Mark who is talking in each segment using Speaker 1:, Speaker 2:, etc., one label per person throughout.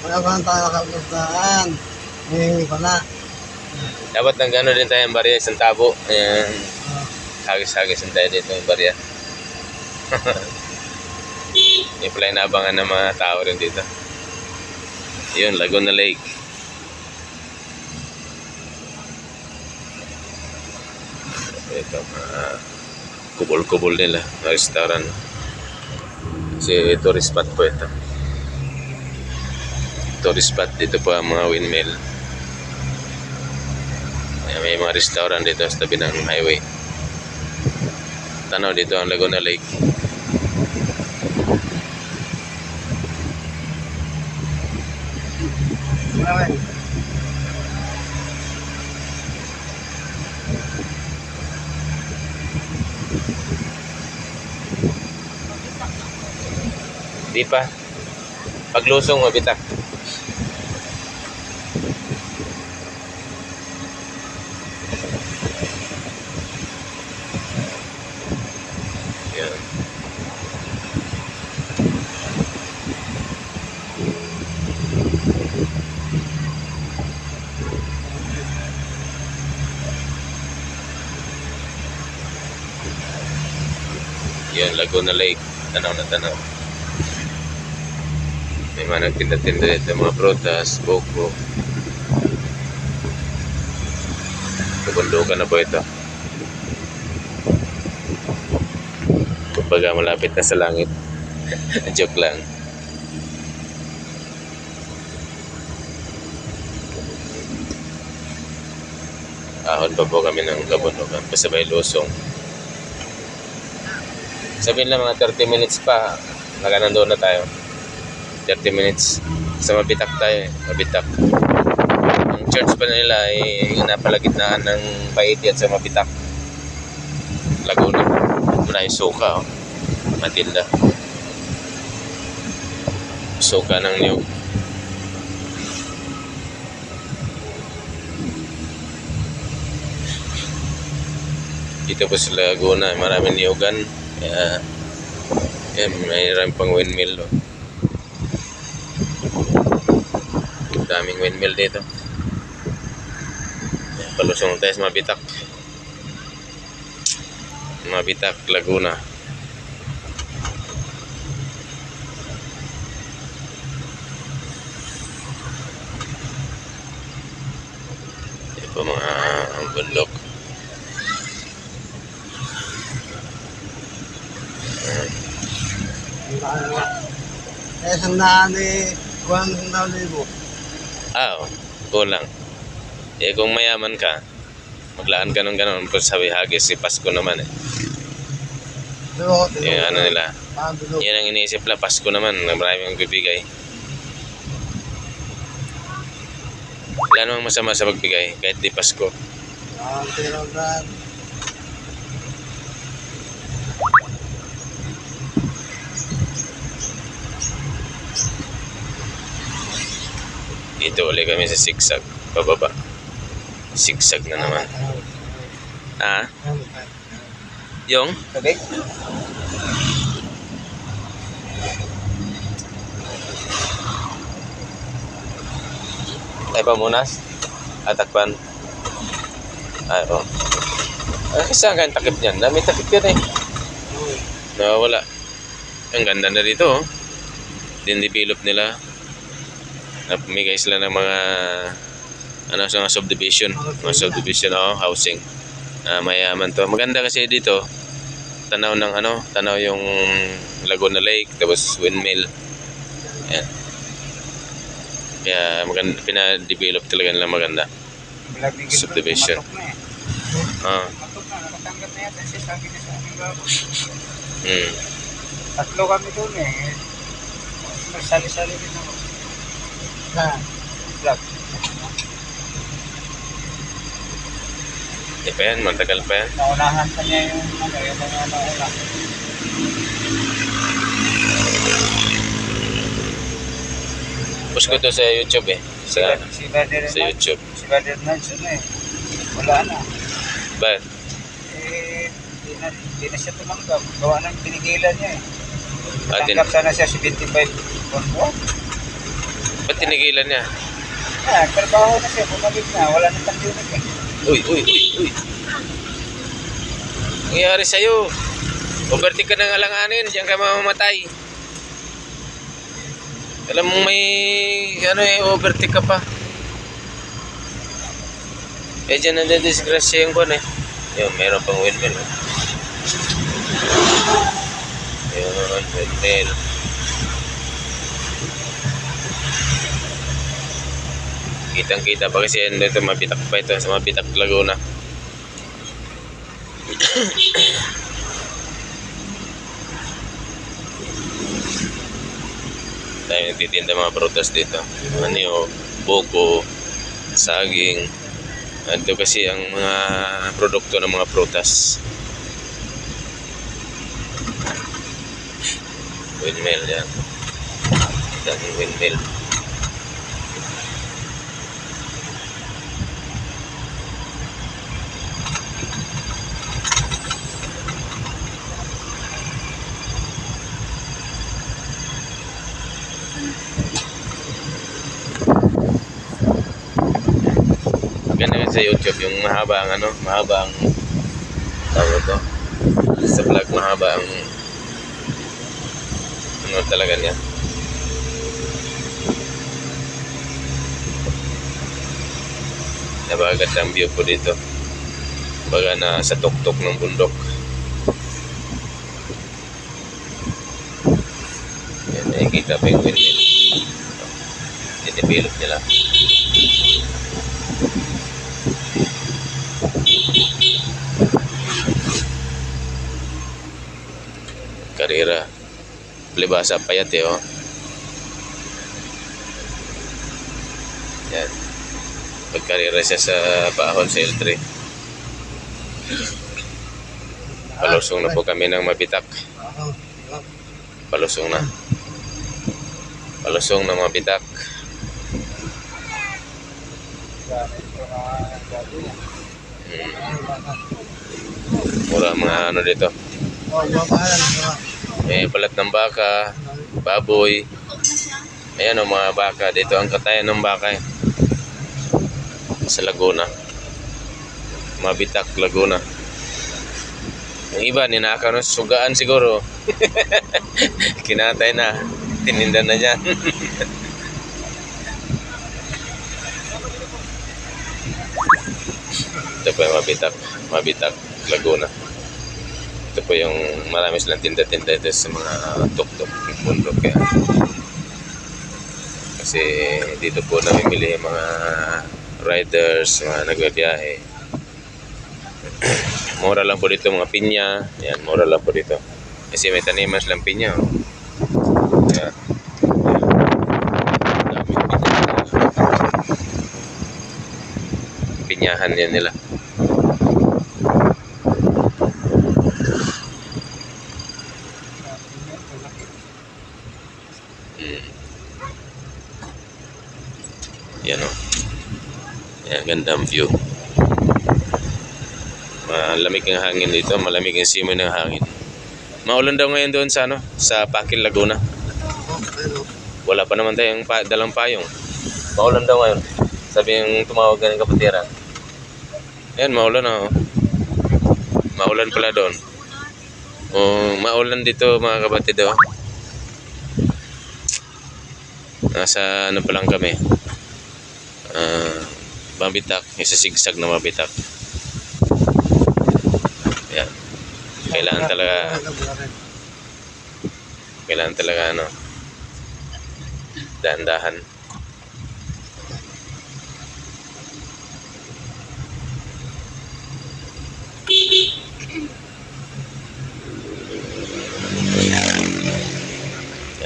Speaker 1: Wala pa tayo nakapuntaan. Hihingi pa na.
Speaker 2: Dapat ng gano'n din tayo yung barya, isang tabo. Ayan. Hagis-hagis tayo dito yung barya. Yung pala inabangan ng mga tao rin dito. Yun, Laguna Lake. Ito, kubol-kubol nila, restaurant. Kasi tourist spot po ito. Tourist spot dito po ang mga windmill. May mga restaurant dito sa tabi ng highway. Tanaw dito ang Laguna Lake. Di pa. Paglusong, mabitak. Yan. Yan, Laguna Lake. Tanaw na tanaw. May mga nagtinda-tinda dito, mga prutas, boko. Kabundukan na po ito. Kumbaga malapit na sa langit. Joke lang. Ahon pa po kami ng kabundukan. Pasabay lusong. Sabihin lang mga 30 minutes pa, nakanandoon na tayo. 30 minutes. Sa Mabitak tayo eh. Mabitak. Ang church pa nila ay napalagitnaan ng Paiti at sa Mabitak. Laguna. Muna yung suka. Oh. Matilda. Suka ng niyog. Dito po sa Laguna. Maraming niyogan. Kaya mayroon pang windmill. Oh. Daming windmill dito. Palusong tayo sa Mabitak. Mabitak, Laguna. Ito po mga bundok.
Speaker 1: Isang daan eh, 1,000.
Speaker 2: Kulang. Eh kung mayaman ka, maglaan ka ng gano'n. Sabi hagis, si Pasko naman eh. Yung ano nila. Yan ang iniisip na Pasko naman. Maraming magbibigay. Wala namang masama sa pagbigay kahit di Pasko. Dito ulit kami sa sigsag. Pababa. Sigsag na naman. Yung?
Speaker 1: Sabik?
Speaker 2: Ay pamunas? Atakpan? Ay, oh. Isa ang takip niyan. Dami takip yan eh. Nawawala. Ang ganda na dito oh. Din-develop nila. Napamigay sila ng mga mga subdivision. Mga subdivision housing. Mayaman to. Maganda kasi dito. Tanaw ng tanaw yung Laguna Lake, tapos windmill. Ayan. Kaya maganda, pina-develop talaga nila maganda. Subdivision.
Speaker 1: Nakatanggap na yata siya, sabi niya sa aming babo. Tatlo kami doon eh. Nagsali-sali din ako. Vlog.
Speaker 2: Di pa yan, matagal pa yan.
Speaker 1: Naunahan pa niya yung yung nauna.
Speaker 2: Pinupost ko to sa YouTube eh. Sa
Speaker 1: Brother
Speaker 2: sa YouTube.
Speaker 1: Si Brother Nudge, ano eh. Wala na.
Speaker 2: Bakit?
Speaker 1: Eh, hindi na siya tumanggap. Gawa ng pinigilan niya eh.
Speaker 2: Atin,
Speaker 1: Tanggap sana siya 75 buwan.
Speaker 2: ba't tinigilan niya?
Speaker 1: Ah, trabaho na siya, bumalik na. Wala na pandemic eh.
Speaker 2: Uy. Nangyari sa'yo. Overtake ka ng alanganin, diyan ka mamamatay. Alam mo may overtake ka pa. Eh dyan nadidisgrasya yung kon eh. Yun, meron pang windmill. Yun, windmill. Kitang-kita pa kasi ito mabitak pa ito sa Mabitak, Laguna. Tayo nagtitinda mga prutas dito. Ano, buko, saging. Ito kasi ang mga produkto ng mga prutas. Windmill yan. Daming windmill. Ganda sa YouTube yung mahaba ang tawag to. Sa vlog mahaba ang talaga niya. Napakaganda ang view po dito. Baga na sa tuktok ng bundok. Yan, nakikita pa yung windmill. Tinibilog nila. Karera. Palibasa payat eh, oh. Yan. Pagkarera siya sa Bahon sa L3. Palusong na po kami ng Mabitak. Palusong na. Palusong na Mabitak. Mura mga ano dito. May balat ng baka, baboy. Ayan o mga baka. Dito ang katayan ng baka eh. Sa Laguna. Mabitak, Laguna. Yung iba, ninakaw na sugaan siguro. Kinatay na. Tininda na dyan. Ito po yung Mabitak, Laguna. Ito po yung marami silang tinda-tinda ito sa mga tuk-tuk ng bundok. Kaya. Kasi dito po namimili yung mga riders, mga nagbabiyahe. Mura lang po dito mga pinya. Yan, mura lang po dito. Kasi may taniman silang pinya. Oh. Kaya, pinyahan yan nila. Yan o. Yan, ganda ang view. Malamig ang hangin dito. Malamig ang simoy ng hangin. Maulan daw ngayon doon sa sa Pakil, Laguna. Wala pa naman tayong dalang payong. Maulan daw ngayon. Sabi yung tumawag ng kapatiran. Yan, maulan na. Maulan pala doon. Maulan dito mga kapatid. Nasa pa lang kami. Mabitak. Isa sigsag na Mabitak. Yan. Kailangan talaga dahan-dahan.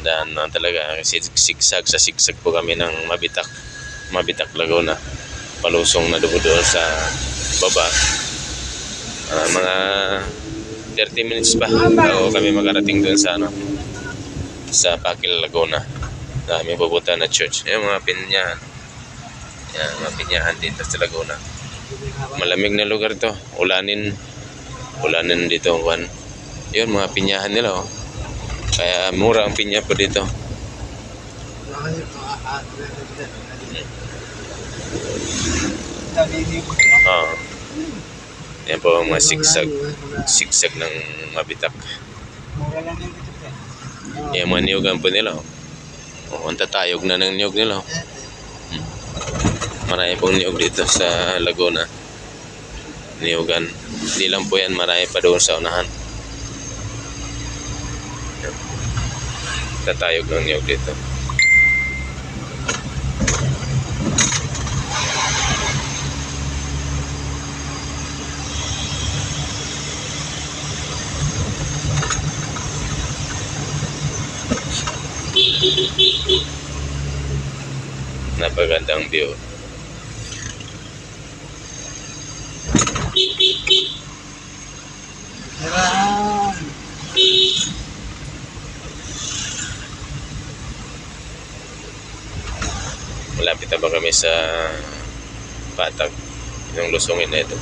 Speaker 2: Dahan na talaga. Sigsag sa sigsag po kami ng Mabitak, Laguna. Palusong na doon sa baba. Mga 30 minutes pa bago kami makarating doon sa sa Pakil, Laguna. Dami pupunta na church. Yung mga pinyahan. Yan, mga pinyahan dito sa Laguna. Malamig na lugar to. Ulanin dito. Yun, mga pinyahan nila, oh. Kaya mura ang pinya po dito. Oo. Yan po ang mga sigsag ng mabitak.
Speaker 1: Mura lang yung dito, pre.
Speaker 2: Yan, mga niyugan po nila, oh. Oh, ang tatayog na ng niyog nila, oh. Marami pong niyog dito sa Laguna. Niyugan. Hindi lang po yan, marami pa doon sa unahan. Tatayog ng niyog dito. Napagandang view. Malapit na ba kami sa Patag? Yung lusungin na ito.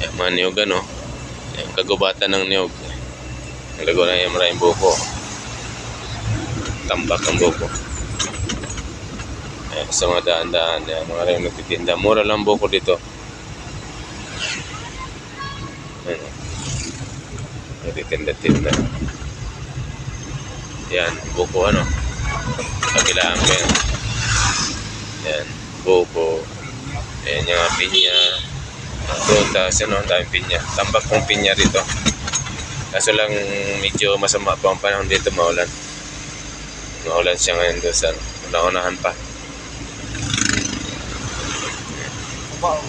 Speaker 2: Yung mga niyog, ano? Yung kagubatan ng niyog. Ang Laguna yung maraming buko. Tambak ang buko. Sa mga daan-daan, mga rin nagtitinda. Mura lang buko dito. Nagtitinda-tinda. Yan, buko, ano? Kabilaan ko yan. Yan, buko. Ayan yung mga pinya. Prutas, ano? Ang daming pinya. Tambak kong pinya rito. Kaso lang medyo masama pa ang panahon dito, maulan. Maulan siya ngayon doon sa naunahan pa.
Speaker 1: Wow.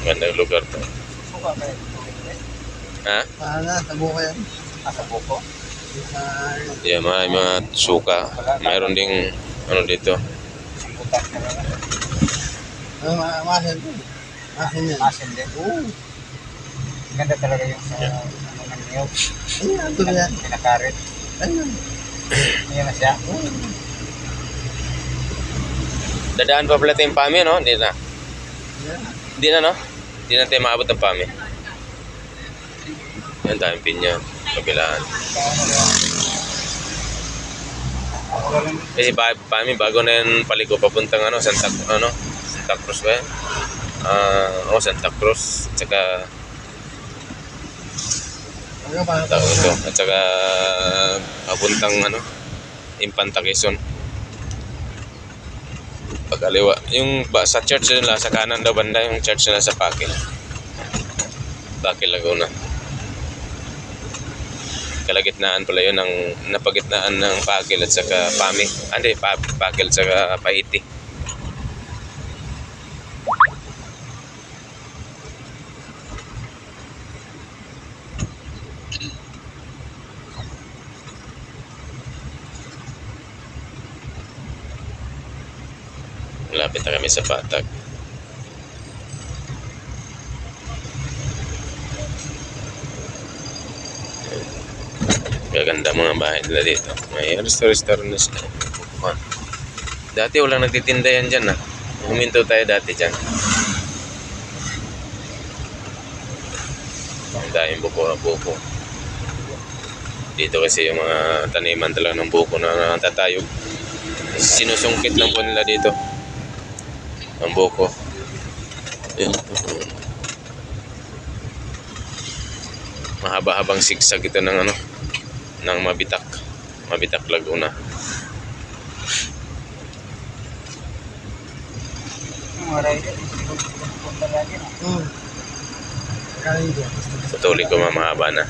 Speaker 2: Gandang lugar to.
Speaker 1: Suka kayo dito, pre.
Speaker 2: Ha?
Speaker 3: Sa buko yan.
Speaker 1: Sa buko.
Speaker 2: Yeah, mga suka. Mayroon ding ano dito.
Speaker 1: Simputan ka na.
Speaker 3: Masin po. Masin yan.
Speaker 1: Masin din.
Speaker 3: Oo.
Speaker 1: Ganda talaga yung sa ano ng niyog.
Speaker 3: Ayun, ito na yan.
Speaker 1: Pinakarit.
Speaker 3: Ayun.
Speaker 1: Ayan na siya.
Speaker 2: Dadaan pa pala tayong PAMI, no? Hindi na.
Speaker 3: Yan.
Speaker 2: Hindi na, no? Hindi na tayo maabot ng PAMI. Yan, daming pinya. Kabilaan. Kasi PAMI, bago na yan paligo papuntang ano, Santa Cruz ba yan? Santa Cruz. At saka tawag ito. At saka papuntang ano, Infanta Quezon. Pagkaliwa. Yung sa church nila, sa kanan daw banda, yung church nila sa Pakil. Pakil, Laguna. Kalagitnaan pala yun, ang napagitnaan ng Pakil at saka PAMI. Hindi, Pakil at saka Paiti. Malapit na kami sa Patag. Gaganda mga bahay nila dito. May restaurant na sila. Dati walang nagtitinda yan dyan, ha. Huminto tayo dati dyan. Ang daming buko. Dito kasi yung mga taniman talaga ng buko na natatayog. Sinusungkit lang po nila dito ang buko. Yan. Mahaba-habang sigsag ito ng ano, ng Mabitak Laguna.
Speaker 1: Mga rider, punta lagi na.
Speaker 3: Galing dyan.
Speaker 2: Patuloy ko mahaba na.